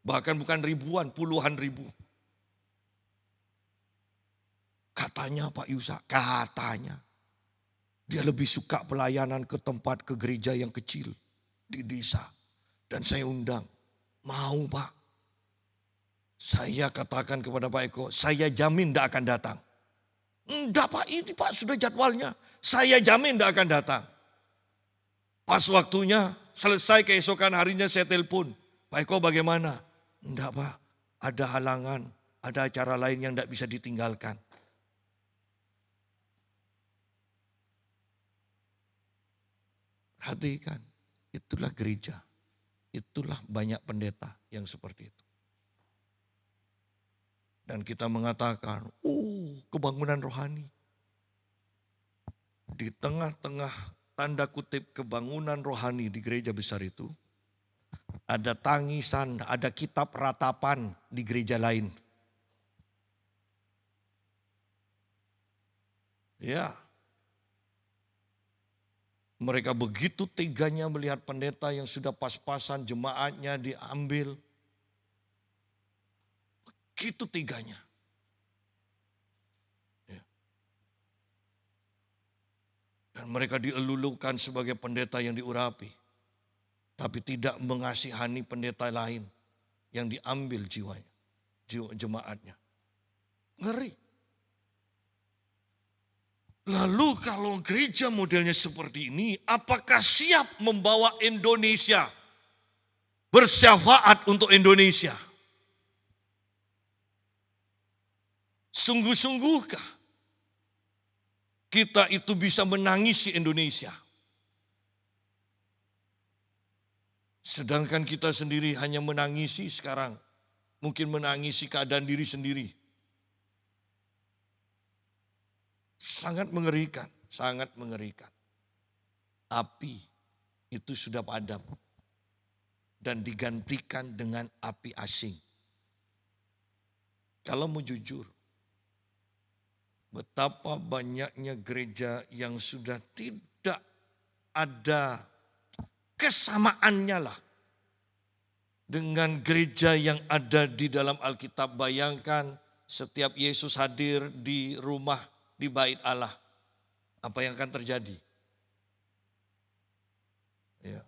A: Bahkan bukan ribuan, puluhan ribu. Katanya Pak Yusa, katanya. Dia lebih suka pelayanan ke gereja yang kecil di desa. Dan saya undang, mau Pak. Saya katakan kepada Pak Eko, saya jamin tidak akan datang. Enggak Pak, ini Pak sudah jadwalnya. Saya jamin tidak akan datang. Pas waktunya, selesai keesokan harinya saya telepon. Pak Eko bagaimana? Enggak Pak, ada halangan, ada acara lain yang tidak bisa ditinggalkan. Perhatikan, itulah gereja. Itulah banyak pendeta yang seperti itu. Dan kita mengatakan, kebangunan rohani. Di tengah-tengah tanda kutip kebangunan rohani di gereja besar itu, ada tangisan, ada kitab ratapan di gereja lain. Ya, mereka begitu teganya melihat pendeta yang sudah pas-pasan jemaatnya diambil. Begitu teganya. Ya. Dan mereka dielulukan sebagai pendeta yang diurapi. Tapi tidak mengasihani pendeta lain yang diambil jiwanya, jemaatnya. Ngeri. Lalu kalau gereja modelnya seperti ini, apakah siap membawa Indonesia bersyafaat untuk Indonesia? Sungguh-sungguhkah kita itu bisa menangisi Indonesia? Sedangkan kita sendiri hanya menangisi sekarang. Mungkin menangisi keadaan diri sendiri. Sangat mengerikan, sangat mengerikan. Api itu sudah padam. Dan digantikan dengan api asing. Kalau mau jujur, betapa banyaknya gereja yang sudah tidak ada kesamaannya lah dengan gereja yang ada di dalam Alkitab. Bayangkan setiap Yesus hadir di rumah, di bait Allah. Apa yang akan terjadi? Ya.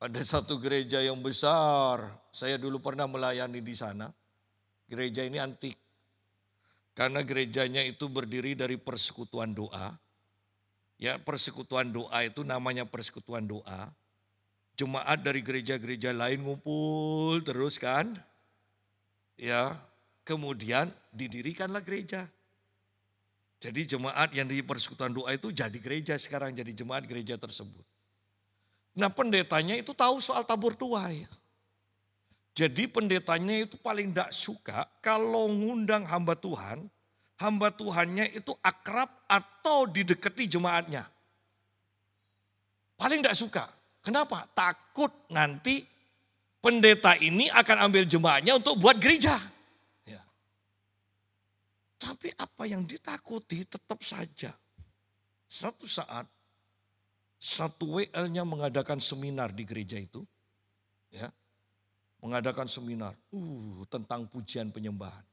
A: Ada satu gereja yang besar, saya dulu pernah melayani di sana. Gereja ini antik. Karena gerejanya itu berdiri dari persekutuan doa. Ya, persekutuan doa itu namanya persekutuan doa. Jemaat dari gereja-gereja lain ngumpul terus kan. Ya, kemudian didirikanlah gereja. Jadi jemaat yang di persekutuan doa itu jadi gereja sekarang, jadi jemaat gereja tersebut. Nah, pendetanya itu tahu soal tabur tuai. Jadi pendetanya itu paling tidak suka kalau ngundang hamba Tuhannya itu akrab atau didekati jemaatnya. Paling tidak suka. Kenapa? Takut nanti pendeta ini akan ambil jemaatnya untuk buat gereja. Ya. Tapi apa yang ditakuti tetap saja. Satu saat, satu WL-nya mengadakan seminar di gereja itu. Ya. Mengadakan seminar tentang pujian penyembahan.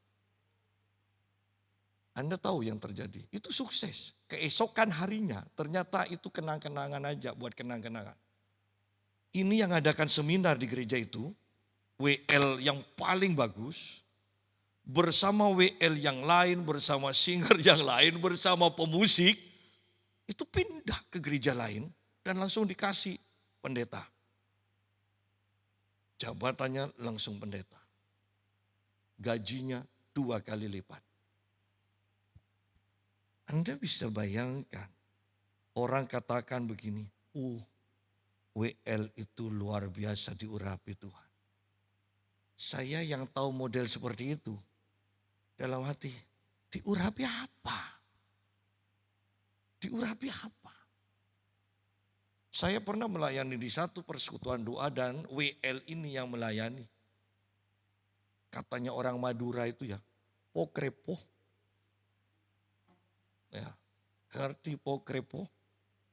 A: Anda tahu yang terjadi, itu sukses. Keesokan harinya ternyata itu kenang-kenangan aja buat kenang-kenangan. Ini yang adakan seminar di gereja itu, WL yang paling bagus, bersama WL yang lain, bersama singer yang lain, bersama pemusik, itu pindah ke gereja lain dan langsung dikasih pendeta. Jabatannya langsung pendeta. Gajinya 2 kali lipat. Anda bisa bayangkan orang katakan begini, WL itu luar biasa diurapi Tuhan. Saya yang tahu model seperti itu, dalam hati, diurapi apa? Diurapi apa? Saya pernah melayani di satu persekutuan doa dan WL ini yang melayani. Katanya orang Madura itu ya, pokrepo. Ya, ngerti pokrepo?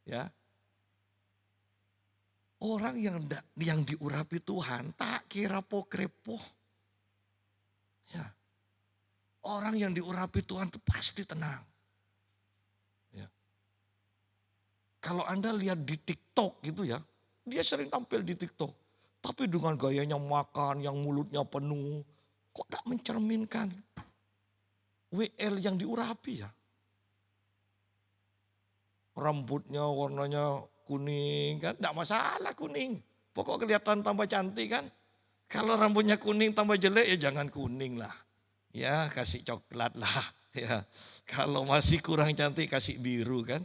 A: Ya. Orang yang diurapi Tuhan tak kira pokrepo. Ya. Orang yang diurapi Tuhan itu pasti tenang. Ya. Kalau Anda lihat di TikTok gitu ya, dia sering tampil di TikTok. Tapi dengan gayanya makan yang mulutnya penuh, kok tak mencerminkan WL yang diurapi ya. Rambutnya warnanya kuning kan, tidak masalah kuning. Pokok kelihatan tambah cantik kan. Kalau rambutnya kuning tambah jelek ya jangan kuning lah. Ya kasih coklat lah. Ya, kalau masih kurang cantik kasih biru kan.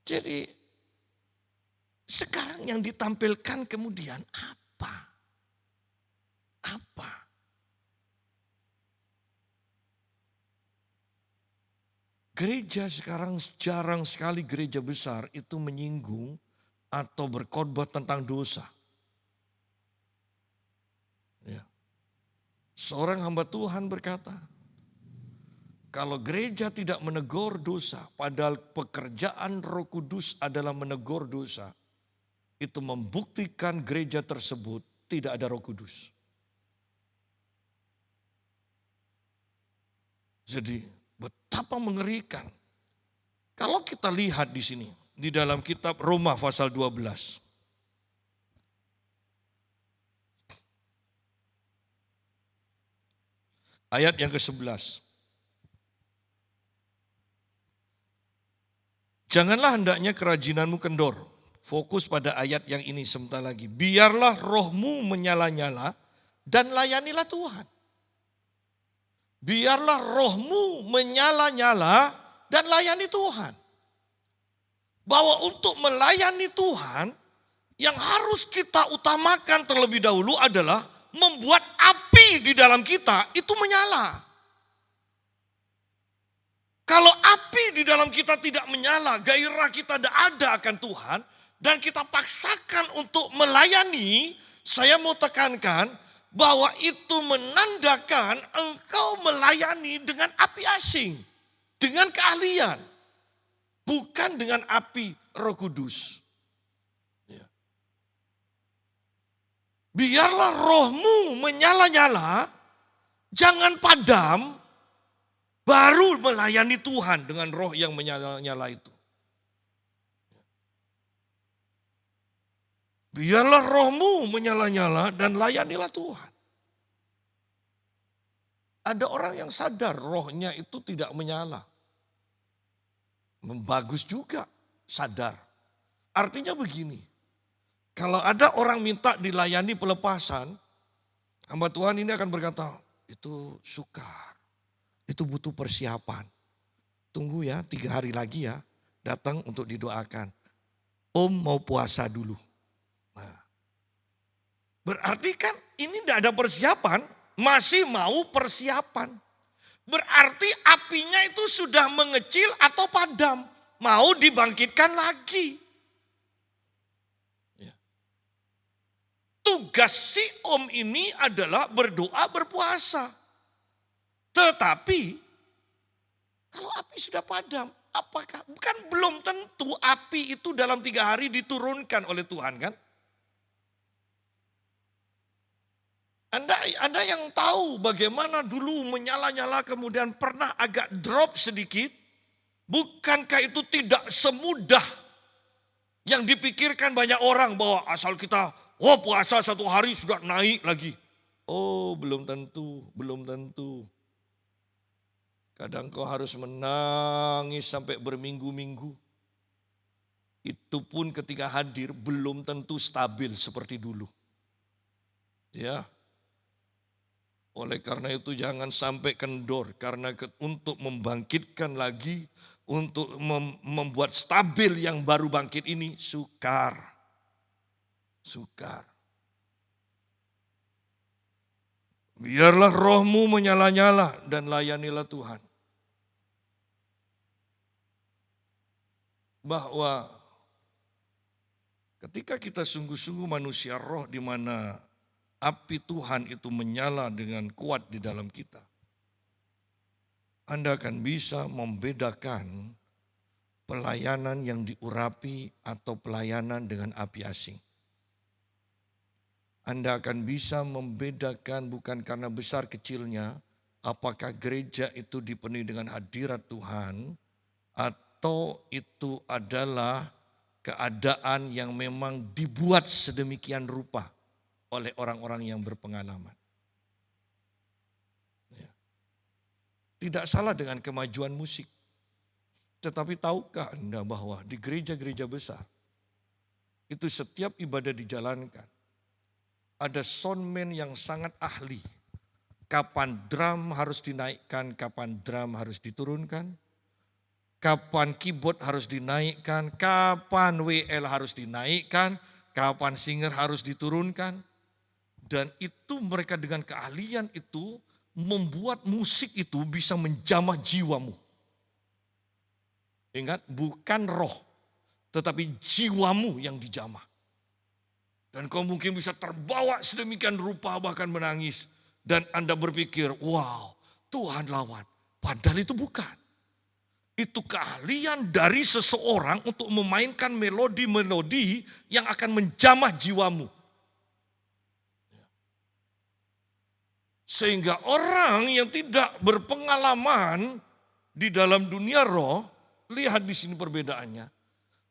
A: Jadi sekarang yang ditampilkan kemudian apa? Apa? Gereja sekarang jarang sekali gereja besar itu menyinggung atau berkhotbah tentang dosa. Ya. Seorang hamba Tuhan berkata, kalau gereja tidak menegur dosa, padahal pekerjaan Roh Kudus adalah menegur dosa, itu membuktikan gereja tersebut tidak ada Roh Kudus. Jadi betapa mengerikan. Kalau kita lihat di sini, di dalam kitab Roma pasal 12. Ayat yang ke-11. Janganlah hendaknya kerajinanmu kendor. Fokus pada ayat yang ini sebentar lagi. Biarlah rohmu menyala-nyala dan layanilah Tuhan. Biarlah rohmu menyala-nyala dan layani Tuhan. Bahwa untuk melayani Tuhan, yang harus kita utamakan terlebih dahulu adalah membuat api di dalam kita itu menyala. Kalau api di dalam kita tidak menyala, gairah kita tidak ada akan Tuhan, dan kita paksakan untuk melayani, saya mau tekankan bahwa itu menandakan engkau melayani dengan api asing, dengan keahlian, bukan dengan api Roh Kudus. Ya. Biarlah rohmu menyala-nyala, jangan padam, baru melayani Tuhan dengan roh yang menyala-nyala itu. Biarlah rohmu menyala-nyala dan layanilah Tuhan. Ada orang yang sadar rohnya itu tidak menyala. Bagus juga sadar. Artinya begini, kalau ada orang minta dilayani pelepasan, hamba Tuhan ini akan berkata, itu sukar, itu butuh persiapan. Tunggu ya 3 hari lagi ya, datang untuk didoakan. Om mau puasa dulu. Nah, berarti kan ini tidak ada persiapan, masih mau persiapan. Berarti apinya itu sudah mengecil atau padam, mau dibangkitkan lagi. Ya. Tugas si om ini adalah berdoa berpuasa. Tetapi kalau api sudah padam, apakah bukan belum tentu api itu dalam 3 hari diturunkan oleh Tuhan kan? Anda yang tahu bagaimana dulu menyala-nyala kemudian pernah agak drop sedikit. Bukankah itu tidak semudah yang dipikirkan banyak orang bahwa asal kita puasa 1 hari sudah naik lagi. Oh belum tentu, belum tentu. Kadang kau harus menangis sampai berminggu-minggu. Itu pun ketika hadir belum tentu stabil seperti dulu. Ya. Oleh karena itu jangan sampai kendor, karena untuk membangkitkan lagi, untuk membuat stabil yang baru bangkit ini sukar. Sukar. Biarlah rohmu menyala-nyala dan layanilah Tuhan. Bahwa ketika kita sungguh-sungguh manusia roh di mana api Tuhan itu menyala dengan kuat di dalam kita, Anda akan bisa membedakan pelayanan yang diurapi atau pelayanan dengan api asing. Anda akan bisa membedakan bukan karena besar kecilnya, apakah gereja itu dipenuhi dengan hadirat Tuhan, atau itu adalah keadaan yang memang dibuat sedemikian rupa oleh orang-orang yang berpengalaman. Ya. Tidak salah dengan kemajuan musik. Tetapi tahukah Anda bahwa di gereja-gereja besar, itu setiap ibadah dijalankan, ada soundman yang sangat ahli. Kapan drum harus dinaikkan, kapan drum harus diturunkan. Kapan keyboard harus dinaikkan, kapan WL harus dinaikkan, kapan singer harus diturunkan. Dan itu mereka dengan keahlian itu membuat musik itu bisa menjamah jiwamu. Ingat, bukan roh, tetapi jiwamu yang dijamah. Dan kau mungkin bisa terbawa sedemikian rupa bahkan menangis. Dan Anda berpikir, wow, Tuhan lawan. Padahal itu bukan. Itu keahlian dari seseorang untuk memainkan melodi-melodi yang akan menjamah jiwamu. Sehingga orang yang tidak berpengalaman di dalam dunia roh, lihat di sini perbedaannya.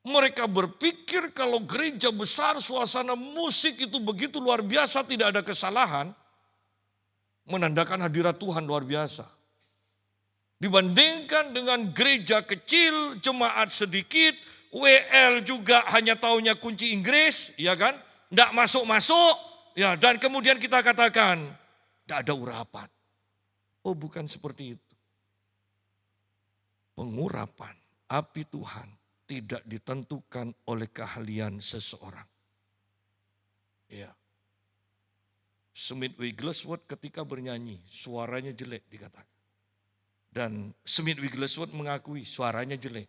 A: Mereka berpikir kalau gereja besar, suasana musik itu begitu luar biasa, tidak ada kesalahan, menandakan hadirat Tuhan luar biasa. Dibandingkan dengan gereja kecil, jemaat sedikit, WL juga hanya taunya kunci Inggris, ya kan? Tidak masuk-masuk, ya. Dan kemudian kita katakan, tidak ada urapan. Oh, bukan seperti itu. Pengurapan api Tuhan tidak ditentukan oleh keahlian seseorang. Ya. Smith Wigglesworth ketika bernyanyi, suaranya jelek dikatakan. Dan Smith Wigglesworth mengakui suaranya jelek.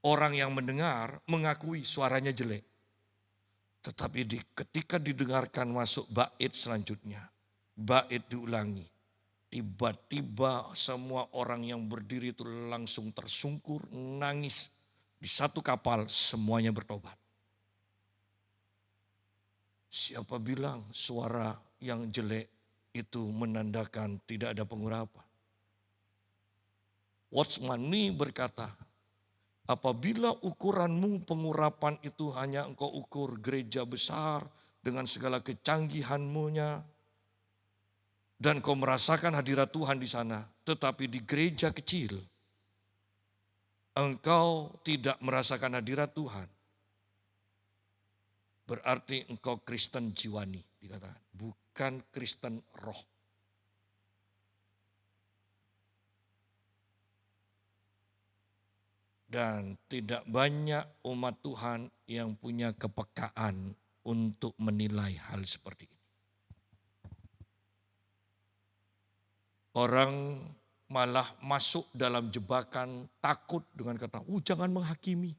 A: Orang yang mendengar mengakui suaranya jelek. Tetapi ketika didengarkan masuk bait selanjutnya, bait diulangi. Tiba-tiba semua orang yang berdiri itu langsung tersungkur, nangis. Di satu kapal semuanya bertobat. Siapa bilang suara yang jelek itu menandakan tidak ada pengurapan? Watchman Nee berkata, apabila ukuranmu pengurapan itu hanya engkau ukur gereja besar dengan segala kecanggihanmu-nya, dan kau merasakan hadirat Tuhan di sana, tetapi di gereja kecil engkau tidak merasakan hadirat Tuhan, berarti engkau Kristen jiwani, dikatakan, bukan Kristen roh. Dan tidak banyak umat Tuhan yang punya kepekaan untuk menilai hal seperti ini. Orang malah masuk dalam jebakan takut dengan kata, jangan menghakimi.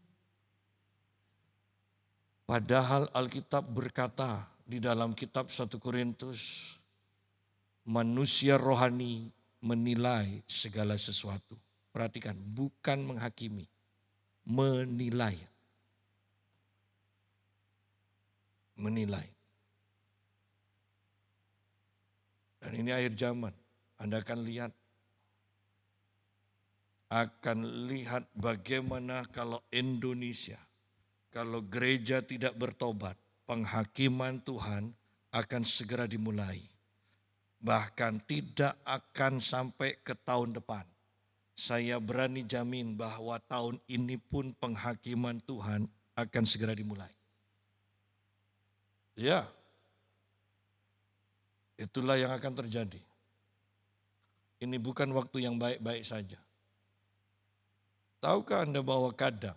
A: Padahal Alkitab berkata di dalam kitab 1 Korintus, manusia rohani menilai segala sesuatu. Perhatikan, bukan menghakimi, menilai. Menilai. Dan ini akhir zaman. Anda akan lihat bagaimana kalau Indonesia, kalau gereja tidak bertobat, penghakiman Tuhan akan segera dimulai. Bahkan tidak akan sampai ke tahun depan. Saya berani jamin bahwa tahun ini pun penghakiman Tuhan akan segera dimulai. Ya, itulah yang akan terjadi. Ini bukan waktu yang baik-baik saja. Tahukah Anda bahwa kadang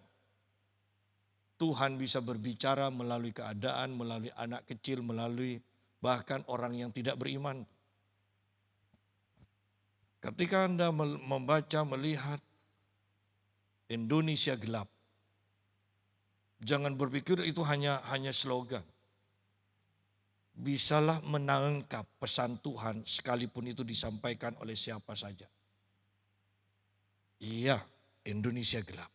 A: Tuhan bisa berbicara melalui keadaan, melalui anak kecil, melalui bahkan orang yang tidak beriman. Ketika Anda membaca, melihat Indonesia gelap, jangan berpikir itu hanya slogan. Bisalah menangkap pesan Tuhan sekalipun itu disampaikan oleh siapa saja. Iya, Indonesia gelap.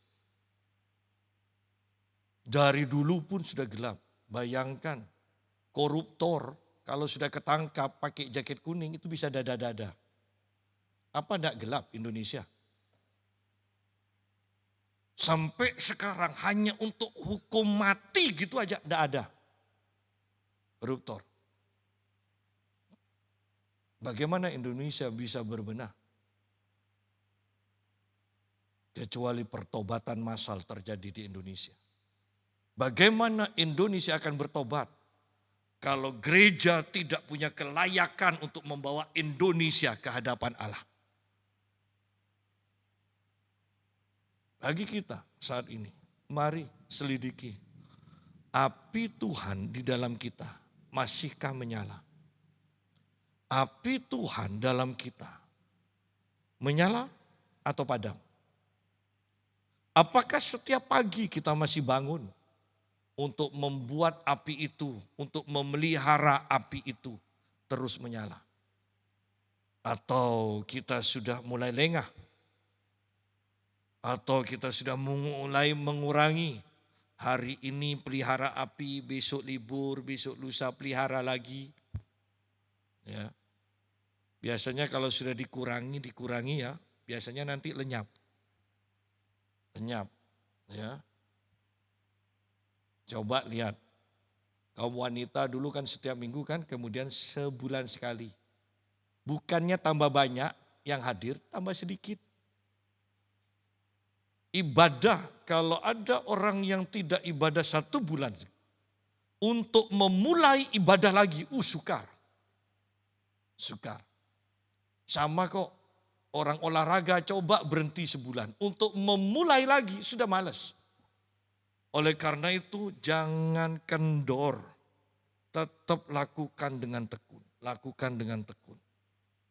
A: Dari dulu pun sudah gelap. Bayangkan, koruptor kalau sudah ketangkap pakai jaket kuning itu bisa dada-dada. Apa enggak gelap Indonesia? Sampai sekarang hanya untuk hukum mati gitu aja enggak ada. Koruptor. Bagaimana Indonesia bisa berbenah? Kecuali pertobatan massal terjadi di Indonesia. Bagaimana Indonesia akan bertobat kalau gereja tidak punya kelayakan untuk membawa Indonesia ke hadapan Allah? Bagi kita saat ini, mari selidiki. Api Tuhan di dalam kita masihkah menyala? Api Tuhan dalam kita menyala atau padam? Apakah setiap pagi kita masih bangun untuk membuat api itu, untuk memelihara api itu terus menyala? Atau kita sudah mulai lengah? Atau kita sudah mulai mengurangi? Hari ini pelihara api, besok libur, besok lusa pelihara lagi. Ya. Biasanya kalau sudah dikurangi ya, biasanya nanti lenyap. Ya. Coba lihat, kaum wanita dulu kan setiap minggu kan, kemudian sebulan sekali. Bukannya tambah banyak yang hadir, tambah sedikit. Ibadah, kalau ada orang yang tidak ibadah 1 bulan, untuk memulai ibadah lagi, sukar. Sama kok, orang olahraga coba berhenti sebulan, untuk memulai lagi sudah malas. Oleh karena itu jangan kendor, tetap lakukan dengan tekun.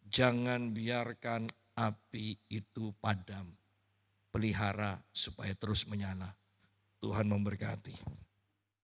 A: Jangan biarkan api itu padam, pelihara supaya terus menyala. Tuhan memberkati.